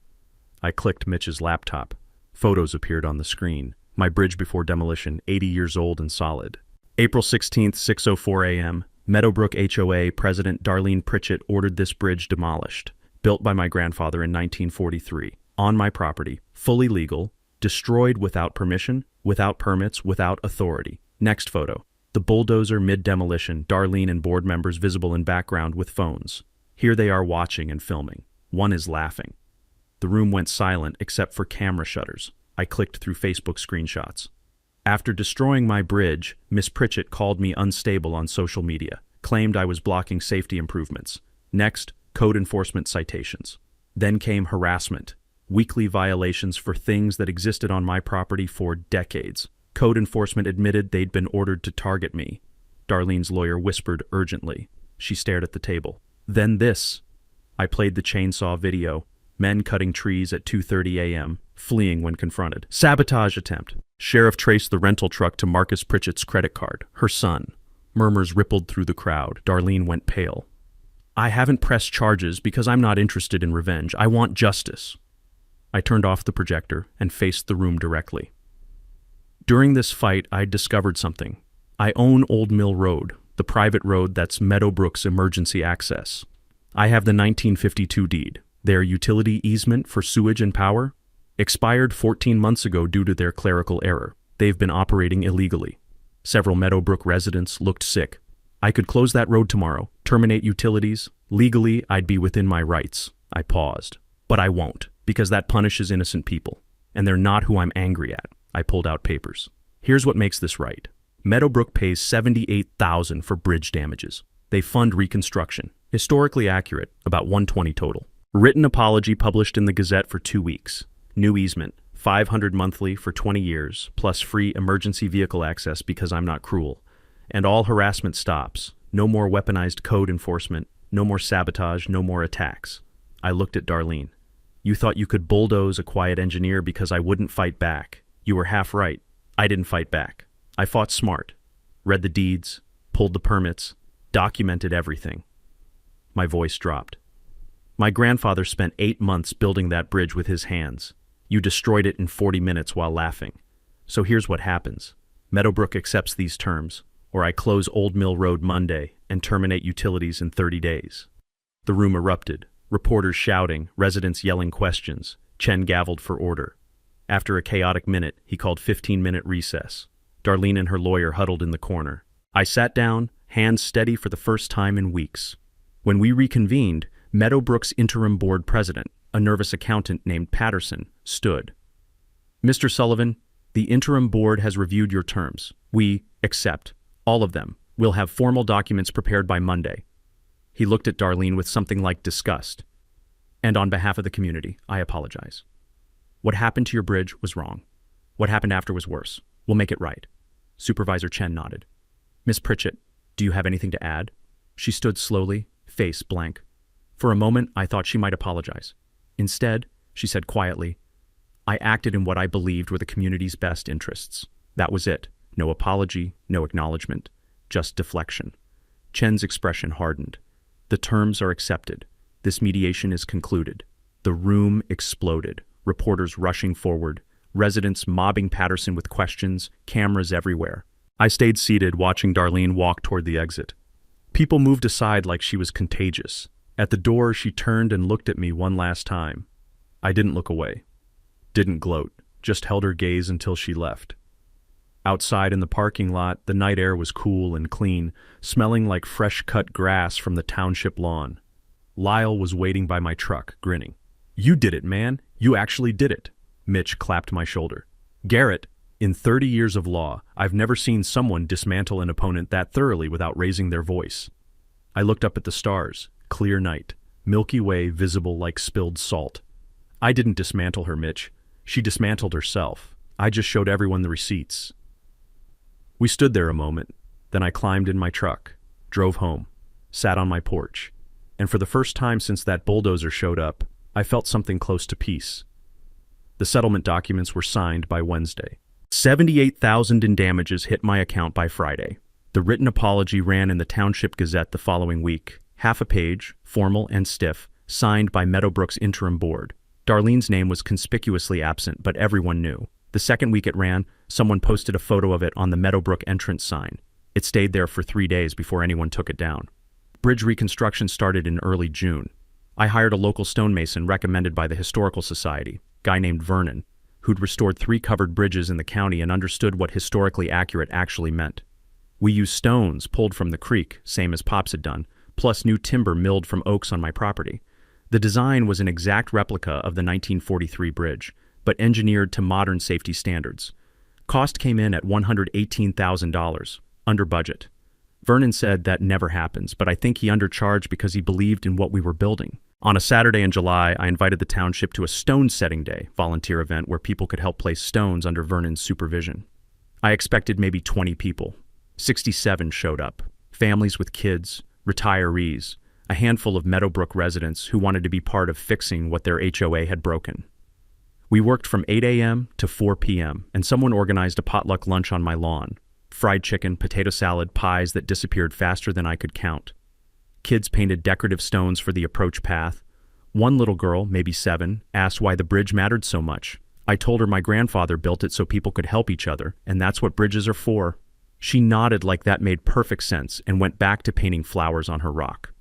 I clicked Mitch's laptop. Photos appeared on the screen. My bridge before demolition, 80 years old and solid. April 16th, 6:04 a.m. Meadowbrook HOA President Darlene Pritchett ordered this bridge demolished. built by my grandfather in 1943, on my property, fully legal, destroyed without permission, without permits, without authority. Next photo. The bulldozer mid-demolition, Darlene and board members visible in background with phones. Here they are watching and filming. One is laughing. The room went silent except for camera shutters. I clicked through Facebook screenshots. After destroying my bridge, Miss Pritchett called me unstable on social media, claimed I was blocking safety improvements. Next, code enforcement citations. Then came harassment, weekly violations for things that existed on my property for decades. Code enforcement admitted they'd been ordered to target me. Darlene's lawyer whispered urgently. She stared at the table. Then this. I played the chainsaw video. Men cutting trees at 2:30 a.m., fleeing when confronted. Sabotage attempt. Sheriff traced the rental truck to Marcus Pritchett's credit card, her son. Murmurs rippled through the crowd. Darlene went pale. I haven't pressed charges because I'm not interested in revenge. I want justice. I turned off the projector and faced the room directly. During this fight, I discovered something. I own Old Mill Road, the private road that's Meadowbrook's emergency access. I have the 1952 deed, their utility easement for sewage and power, expired 14 months ago due to their clerical error. They've been operating illegally. Several Meadowbrook residents looked sick. I could close that road tomorrow, terminate utilities. Legally, I'd be within my rights. I paused. But I won't, because that punishes innocent people. And they're not who I'm angry at. I pulled out papers. Here's what makes this right. Meadowbrook pays $78,000 for bridge damages. They fund reconstruction. Historically accurate, about $120 total. Written apology published in the Gazette for 2 weeks. New easement, $500 monthly for 20 years, plus free emergency vehicle access because I'm not cruel. And all harassment stops. No more weaponized code enforcement. No more sabotage. No more attacks. I looked at Darlene. You thought you could bulldoze a quiet engineer because I wouldn't fight back. You were half right. I didn't fight back. I fought smart. Read the deeds, pulled the permits, documented everything. My voice dropped. My grandfather spent 8 months building that bridge with his hands. You destroyed it in 40 minutes while laughing. So here's what happens. Meadowbrook accepts these terms, or I close Old Mill Road Monday and terminate utilities in 30 days. The room erupted. Reporters shouting, residents yelling questions. Chen gavelled for order. After a chaotic minute, he called 15-minute recess. Darlene and her lawyer huddled in the corner. I sat down, hands steady for the first time in weeks. When we reconvened, Meadowbrook's interim board president, a nervous accountant named Patterson, stood. Mr. Sullivan, the interim board has reviewed your terms. We accept. All of them. We'll have formal documents prepared by Monday. He looked at Darlene with something like disgust. And on behalf of the community, I apologize. What happened to your bridge was wrong. What happened after was worse. We'll make it right. Supervisor Chen nodded. Miss Pritchett, do you have anything to add? She stood slowly, face blank. For a moment, I thought she might apologize. Instead, she said quietly, I acted in what I believed were the community's best interests. That was it. No apology, no acknowledgement, just deflection. Chen's expression hardened. The terms are accepted. This mediation is concluded. The room exploded. Reporters rushing forward. Residents mobbing Patterson with questions. Cameras everywhere. I stayed seated, watching Darlene walk toward the exit. People moved aside like she was contagious. At the door, she turned and looked at me one last time. I didn't look away. Didn't gloat. Just held her gaze until she left. Outside in the parking lot, the night air was cool and clean, smelling like fresh-cut grass from the township lawn. Lyle was waiting by my truck, grinning. You did it, man. You actually did it. Mitch clapped my shoulder. Garrett, in 30 years of law, I've never seen someone dismantle an opponent that thoroughly without raising their voice. I looked up at the stars. Clear night. Milky Way visible like spilled salt. I didn't dismantle her, Mitch. She dismantled herself. I just showed everyone the receipts. We stood there a moment. Then I climbed in my truck, drove home, sat on my porch, and for the first time since that bulldozer showed up, I felt something close to peace. The settlement documents were signed by Wednesday. $78,000 in damages hit my account by Friday. The written apology ran in the Township Gazette the following week, half a page, formal and stiff, signed by Meadowbrook's interim board. Darlene's name was conspicuously absent, but everyone knew. The second week it ran, someone posted a photo of it on the Meadowbrook entrance sign. It stayed there for 3 days before anyone took it down. Bridge reconstruction started in early June. I hired a local stonemason recommended by the Historical Society, guy named Vernon, who'd restored 3 covered bridges in the county and understood what historically accurate actually meant. We used stones pulled from the creek, same as Pops had done, plus new timber milled from oaks on my property. The design was an exact replica of the 1943 bridge, but engineered to modern safety standards. Cost came in at $118,000, under budget. Vernon said that never happens, but I think he undercharged because he believed in what we were building. On a Saturday in July, I invited the township to a stone setting day volunteer event where people could help place stones under Vernon's supervision. I expected maybe 20 people. 67 showed up. Families with kids, retirees, a handful of Meadowbrook residents who wanted to be part of fixing what their HOA had broken. We worked from 8 a.m. to 4 p.m., and someone organized a potluck lunch on my lawn. Fried chicken, potato salad, pies that disappeared faster than I could count. Kids painted decorative stones for the approach path. One little girl, maybe 7, asked why the bridge mattered so much. I told her my grandfather built it so people could help each other, and that's what bridges are for. She nodded like that made perfect sense and went back to painting flowers on her rock.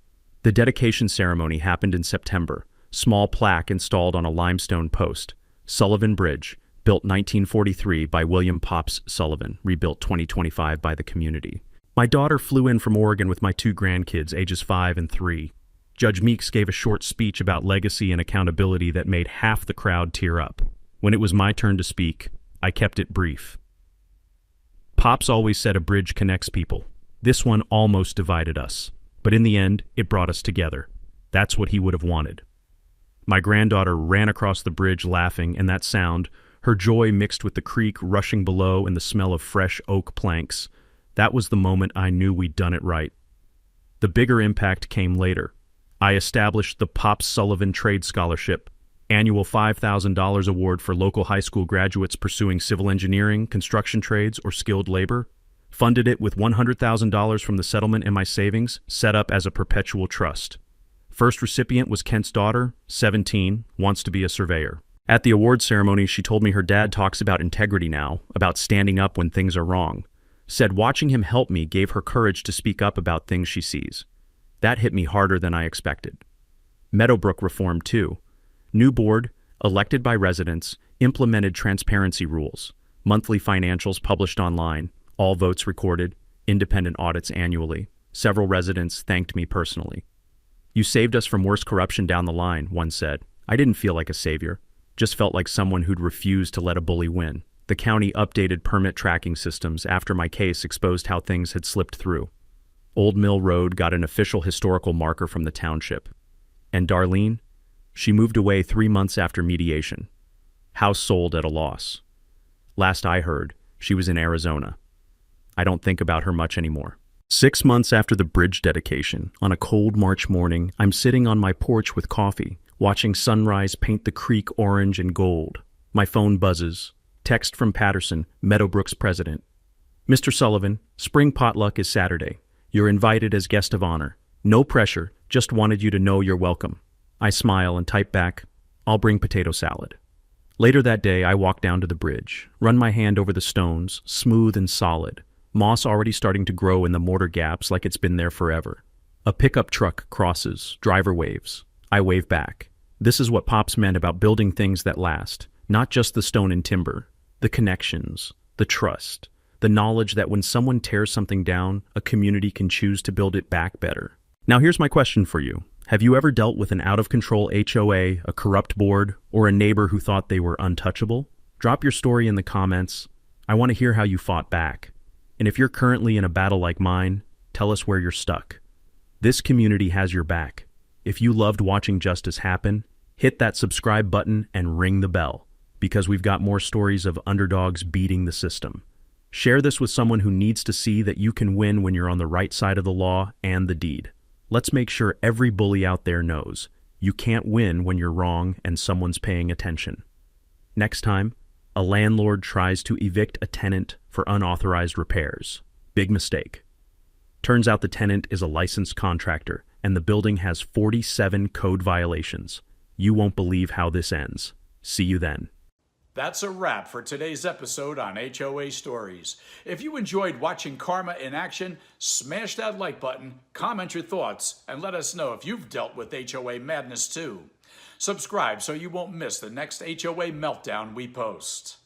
The dedication ceremony happened in September. Small plaque installed on a limestone post. Sullivan Bridge, built 1943 by William Pops Sullivan, rebuilt 2025 by the community. My daughter flew in from Oregon with my 2 grandkids, ages 5 and 3. Judge Meeks gave a short speech about legacy and accountability that made half the crowd tear up. When it was my turn to speak, I kept it brief. Pops always said a bridge connects people. This one almost divided us, but in the end, it brought us together. That's what he would have wanted. My granddaughter ran across the bridge laughing, and that sound, her joy mixed with the creek rushing below and the smell of fresh oak planks, that was the moment I knew we'd done it right. The bigger impact came later. I established the Pops Sullivan Trade Scholarship, annual $5,000 award for local high school graduates pursuing civil engineering, construction trades, or skilled labor. Funded it with $100,000 from the settlement in my savings, set up as a perpetual trust. First recipient was Kent's daughter, 17, wants to be a surveyor. At the award ceremony, she told me her dad talks about integrity now, about standing up when things are wrong. Said watching him help me gave her courage to speak up about things she sees. That hit me harder than I expected. Meadowbrook reformed too. New board, elected by residents, implemented transparency rules, monthly financials published online, all votes recorded, independent audits annually. Several residents thanked me personally. You saved us from worse corruption down the line, one said. I didn't feel like a savior, just felt like someone who'd refused to let a bully win. The county updated permit tracking systems after my case exposed how things had slipped through. Old Mill Road got an official historical marker from the township. And Darlene? She moved away 3 months after mediation. House sold at a loss. Last I heard, she was in Arizona. I don't think about her much anymore. 6 months after the bridge dedication, on a cold March morning, I'm sitting on my porch with coffee, watching sunrise paint the creek orange and gold. My phone buzzes. Text from Patterson, Meadowbrook's president. Mr. Sullivan, spring potluck is Saturday. You're invited as guest of honor. No pressure, just wanted you to know you're welcome. I smile and type back, I'll bring potato salad. Later that day, I walk down to the bridge, run my hand over the stones, smooth and solid. Moss already starting to grow in the mortar gaps like it's been there forever. A pickup truck crosses, driver waves. I wave back. This is what Pops meant about building things that last, not just the stone and timber, the connections, the trust, the knowledge that when someone tears something down, a community can choose to build it back better. Now here's my question for you. Have you ever dealt with an out-of-control HOA, a corrupt board, or a neighbor who thought they were untouchable? Drop your story in the comments. I want to hear how you fought back. And if you're currently in a battle like mine, tell us where you're stuck. This community has your back. If you loved watching justice happen, hit that subscribe button and ring the bell, because we've got more stories of underdogs beating the system. Share this with someone who needs to see that you can win when you're on the right side of the law and the deed. Let's make sure every bully out there knows you can't win when you're wrong and someone's paying attention. Next time, a landlord tries to evict a tenant for unauthorized repairs. Big mistake. Turns out the tenant is a licensed contractor and the building has 47 code violations. You won't believe how this ends. See you then. That's a wrap for today's episode on HOA Stories. If you enjoyed watching Karma in action, smash that like button, comment your thoughts, and let us know if you've dealt with HOA madness too. Subscribe so you won't miss the next HOA meltdown we post.